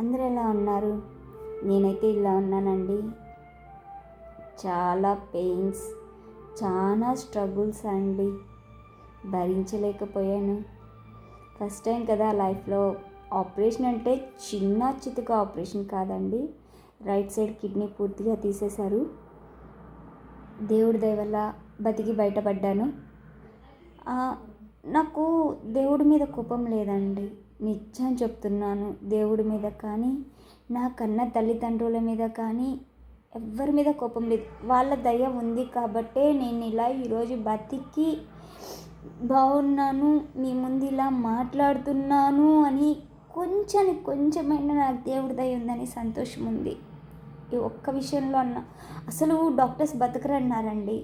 అందరూ ఎలా ఉన్నారు? నేనైతే ఇలా ఉన్నానండి. చాలా పెయిన్స్, చాలా స్ట్రగుల్స్ అండి. భరించలేకపోయాను. ఫస్ట్ టైం కదా లైఫ్లో. ఆపరేషన్ అంటే చిన్న చితుక ఆపరేషన్ కాదండి. రైట్ సైడ్ కిడ్నీ పూర్తిగా తీసేశారు. దేవుడి దయ వల్ల బతికి బయటపడ్డాను. నాకు దేవుడి మీద కోపం లేదండి, నిజం చెప్తున్నాను. దేవుడి మీద కానీ, నా కన్న తల్లిదండ్రుల మీద కానీ ఎవ్వరి మీద కోపం లేదు. వాళ్ళ దయ ఉంది కాబట్టే నేను ఇలా ఈరోజు బతికి బాగున్నాను, మీ ముందు ఇలా మాట్లాడుతున్నాను అని కొంచెమైనా నాకు దేవుడి దయ ఉందని సంతోషం ఉంది. ఈ ఒక్క విషయంలో అసలు డాక్టర్స్ బతకరన్నారండి.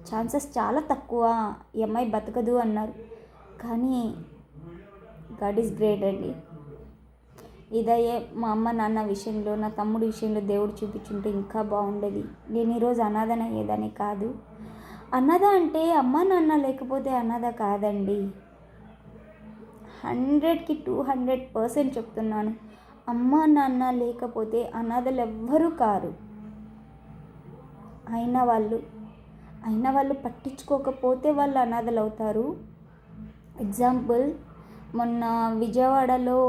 ఛాన్సెస్ చాలా తక్కువ, ఈ అమ్మాయి బతకదు అన్నారు. కానీ గాడ్ ఈజ్ గ్రేట్ అండి. ఇదయ్యే మా అమ్మ నాన్న విషయంలో, నా తమ్ముడి విషయంలో దేవుడు చూపించుంటే ఇంకా బాగుండేది. నేను ఈరోజు అనాథన అయ్యేదని కాదు. అనాథ అంటే అమ్మ నాన్న లేకపోతే అనాథ కాదండి. 100కి 200% చెప్తున్నాను. అమ్మ నాన్న లేకపోతే అనాథలు ఎవ్వరూ కారు. అయిన వాళ్ళు పట్టించుకోకపోతే వాళ్ళు అనాథలు అవుతారు. ఎగ్జాంపుల్, మొన్న విజయవాడలో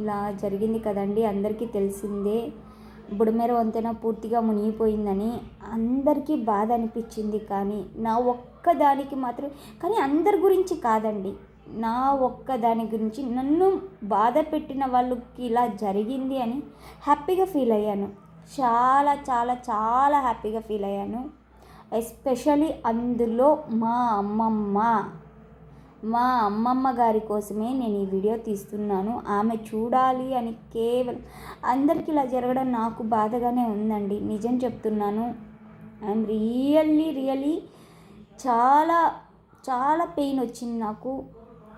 ఇలా జరిగింది కదండి, అందరికీ తెలిసిందే. బుడమేర వంతెన పూర్తిగా మునిగిపోయిందని అందరికీ బాధ అనిపించింది. కానీ నా ఒక్కదానికి మాత్రం, కానీ అందరి గురించి కాదండి, నా ఒక్కదాని గురించి, నన్ను బాధ పెట్టిన వాళ్ళకి ఇలా జరిగింది అని హ్యాపీగా ఫీల్ అయ్యాను. చాలా చాలా చాలా హ్యాపీగా ఫీల్ అయ్యాను. ఎస్పెషలీ అందులో మా అమ్మమ్మ గారి కోసమే నేను ఈ వీడియో తీస్తున్నాను. ఆమె చూడాలి అని కేవలం. అందరికీ ఇలా జరగడం నాకు బాధగానే ఉందండి, నిజం చెప్తున్నాను. ఐఎమ్ రియల్లీ చాలా చాలా పెయిన్ వచ్చింది నాకు.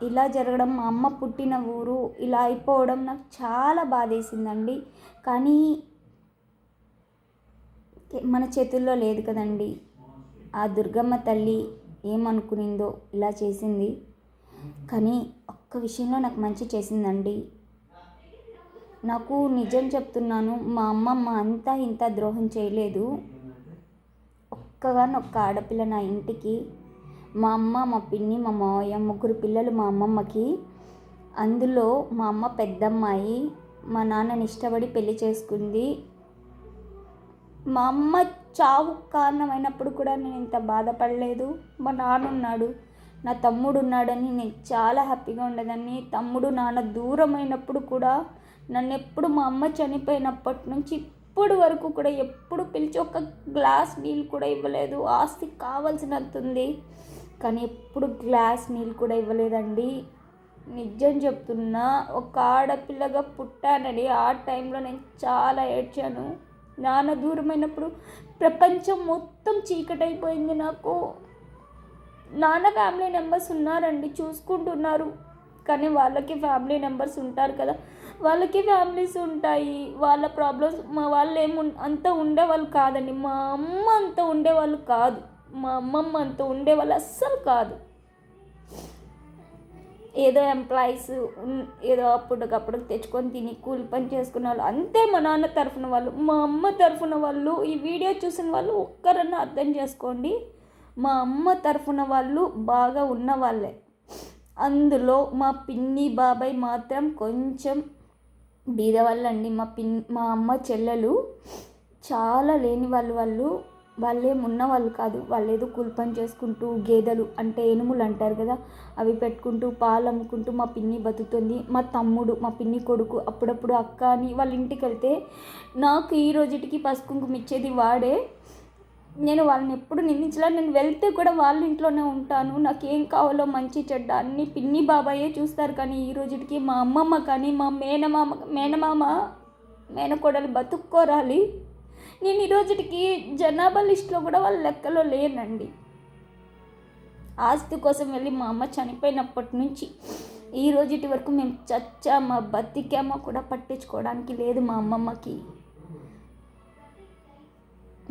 ఇలా జరగడం, మా అమ్మ పుట్టిన ఊరు ఇలా అయిపోవడం నాకు చాలా బాధేసిందండి. కానీ మన చేతుల్లో లేదు కదండి. ఆ దుర్గమ్మ తల్లి ఏమనుకునిందో ఇలా చేసింది. కానీ ఒక్క విషయంలో నాకు మంచి చేసిందండి. నాకు నిజం చెప్తున్నాను, మా అమ్మమ్మ అంతా ఇంత ద్రోహం చేయలేదు. ఒక్క ఆడపిల్ల నా ఇంటికి. మా అమ్మ, మా పిన్ని, మా మావయ్య, 3 పిల్లలు మా అమ్మమ్మకి. అందులో మా అమ్మ పెద్దమ్మాయి. మా నాన్నని ఇష్టపడి పెళ్లి చేసుకుంది. మా అమ్మ చావు కారణమైనప్పుడు కూడా నేను ఇంత బాధపడలేదు. మా నాన్న ఉన్నాడు, నా తమ్ముడు ఉన్నాడని నేను చాలా హ్యాపీగా ఉండేదాన్ని. తమ్ముడు నాన్న దూరమైనప్పుడు కూడా నన్ను ఎప్పుడు, మా అమ్మ చనిపోయినప్పటి నుంచి ఇప్పటి వరకు కూడా ఎప్పుడు పిలిచి ఒక గ్లాస్ నీళ్ళు కూడా ఇవ్వలేదు. ఆస్తి కావాల్సినంత ఉంది, కానీ ఎప్పుడు గ్లాస్ నీళ్ళు కూడా ఇవ్వలేదండి. నిజం చెప్తున్నా, ఒక ఆడపిల్లగా పుట్టానని ఆ టైంలో నేను చాలా ఏడ్చాను. నాన్న దూరమైనప్పుడు ప్రపంచం మొత్తం చీకటైపోయింది నాకు. నాన్న ఫ్యామిలీ మెంబర్స్ ఉన్నారండి, చూసుకుంటున్నారు. కానీ వాళ్ళకి ఫ్యామిలీ మెంబర్స్ ఉంటారు కదా, వాళ్ళకి ఫ్యామిలీస్ ఉంటాయి, వాళ్ళ ప్రాబ్లమ్స్. మా వాళ్ళు అంత ఉండేవాళ్ళు కాదండి. మా అమ్మ అంత ఉండేవాళ్ళు కాదు, మా అమ్మమ్మ అంత ఉండేవాళ్ళు అస్సలు కాదు. ఏదో ఎంప్లాయీస్, ఏదో అప్పటికప్పుడు తెచ్చుకొని తిని కూలి పని చేసుకున్న వాళ్ళు అంతే. మా నాన్న తరఫున వాళ్ళు, మా అమ్మ తరఫున వాళ్ళు, ఈ వీడియో చూసిన వాళ్ళు ఒక్కరన్నా అర్థం చేసుకోండి. మా అమ్మ తరఫున వాళ్ళు బాగా ఉన్నవాళ్ళే. అందులో మా పిన్ని బాబాయ్ మాత్రం కొంచెం బీదవాళ్ళండి. మా అమ్మ చెల్లెలు చాలా లేని వాళ్ళు వాళ్ళేం ఉన్నవాళ్ళు కాదు. వాళ్ళు ఏదో కూలి పని చేసుకుంటూ, గేదెలు అంటే ఎనుములు అంటారు కదా, అవి పెట్టుకుంటూ పాలు అమ్ముకుంటూ మా పిన్ని బతుకుతుంది. మా తమ్ముడు, మా పిన్ని కొడుకు అప్పుడప్పుడు అక్క అని వాళ్ళ ఇంటికి వెళ్తే నాకు ఈ రోజుటికి పసుపు కుంకుమ ఇచ్చేది వాడే. నేను వాళ్ళని ఎప్పుడు నిందించలే. నేను వెళ్తే కూడా వాళ్ళ ఇంట్లోనే ఉంటాను. నాకేం కావాలో మంచి చెడ్డ అన్నీ పిన్ని బాబాయే చూస్తారు. కానీ ఈ రోజుటికి మా అమ్మమ్మ కానీ, మా మేనమామ మేనకోడలు బతుక్కోరాలి. నేను ఈ రోజుటికి జనాభా లిస్టులో కూడా వాళ్ళ లెక్కలో లేనండి. ఆస్తి కోసం వెళ్ళి మా అమ్మ చనిపోయినప్పటి నుంచి ఈ రోజుటి వరకు మేము చచ్చామా బతికామా కూడా పట్టించుకోవడానికి లేదు మా అమ్మమ్మకి.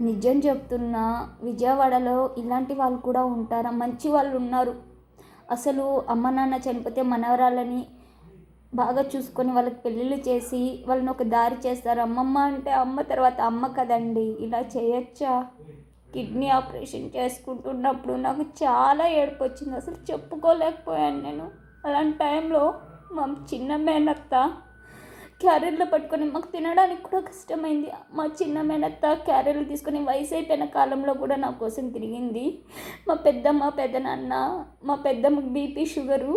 నిజం చెప్తున్నా, విజయవాడలో ఇలాంటి వాళ్ళు కూడా ఉంటారా? మంచి వాళ్ళు ఉన్నారు. అసలు అమ్మ నాన్న చనిపోతే మనవరాలని బాగా చూసుకొని వాళ్ళకి పెళ్ళిళ్ళు చేసి వాళ్ళని ఒక దారి చేస్తారు. అమ్మమ్మ అంటే అమ్మ తర్వాత అమ్మ కదండి. ఇలా చేయొచ్చా? కిడ్నీ ఆపరేషన్ చేసుకుంటున్నప్పుడు నాకు చాలా ఏడుపు వచ్చింది. అసలు చెప్పుకోలేకపోయాను నేను. అలాంటి టైంలో మా చిన్న మేనత్త క్యారెట్లు పట్టుకొని మాకు తినడానికి కూడా కష్టమైంది. మా చిన్న మేనత్త క్యారెట్లు తీసుకొని వయసు అయిపోయిన కాలంలో కూడా నా కోసం తిరిగింది. మా పెద్దమ్మ పెద్దనాన్న, మా పెద్దమ్మకి బీపీ షుగరు.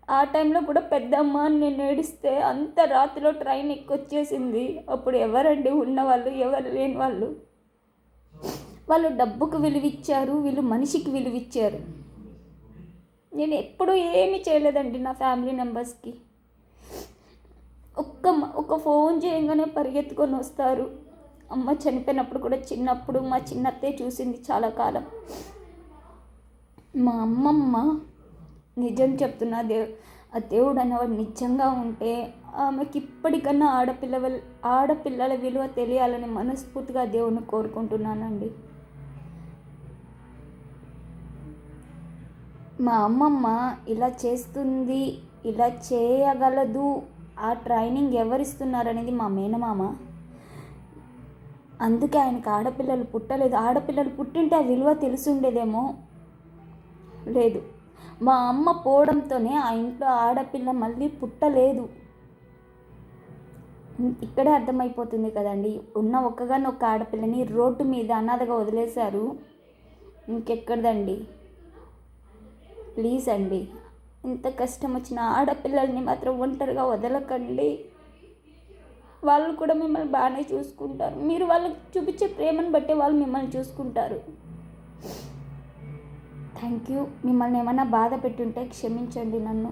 ఆ టైంలో కూడా పెద్దమ్మ నేను ఏడిస్తే అంత రాత్రిలో ట్రైన్ ఎక్కొచ్చేసింది. అప్పుడు ఎవరండి ఉన్నవాళ్ళు, ఎవరు లేని వాళ్ళు? వాళ్ళు డబ్బుకు విలువిచ్చారు, వీళ్ళు మనిషికి విలువిచ్చారు. నేను ఎప్పుడూ ఏమీ చేయలేదండి నా ఫ్యామిలీ మెంబర్స్కి. ఒక ఫోన్ చేయగానే పరిగెత్తుకొని వస్తారు. అమ్మ చనిపోయినప్పుడు కూడా చిన్నప్పుడు మా చిన్నత్తే చూసింది చాలా కాలం. మా అమ్మమ్మ నిజం చెప్తున్నా, ఆ దేవుడు అనేవాడు నిజంగా ఉంటే ఆమెకి ఇప్పటికన్నా ఆడపిల్లల విలువ తెలియాలని మనస్ఫూర్తిగా దేవుణ్ణి కోరుకుంటున్నానండి. మా అమ్మమ్మ ఇలా చేస్తుంది, ఇలా చేయగలదు, ఆ ట్రైనింగ్ ఎవరిస్తున్నారనేది మా మేనమామ. అందుకే ఆయనకు ఆడపిల్లలు పుట్టలేదు. ఆడపిల్లలు పుట్టింటే ఆ విలువ తెలిసి ఉండేదేమో. లేదు, మా అమ్మ పోవడంతోనే ఆ ఇంట్లో ఆడపిల్ల మళ్ళీ పుట్టలేదు. ఇక్కడే అర్థమైపోతుంది కదండి. ఉన్న ఒక్కగానొక్క ఆడపిల్లని రోడ్డు మీద అనాథగా వదిలేశారు. ఇంకెక్కడదండి. ప్లీజ్ అండి, ఎంత కష్టం వచ్చిన ఆడపిల్లల్ని మాత్రం ఒంటరిగా వదలకండి. వాళ్ళు కూడా మిమ్మల్ని బాగానే చూసుకుంటారు. మీరు వాళ్ళకి చూపించే ప్రేమను బట్టి వాళ్ళు మిమ్మల్ని చూసుకుంటారు. Thank you. మిమ్మల్ని ఏమైనా బాధ పెట్టుంటే క్షమించండి నన్ను.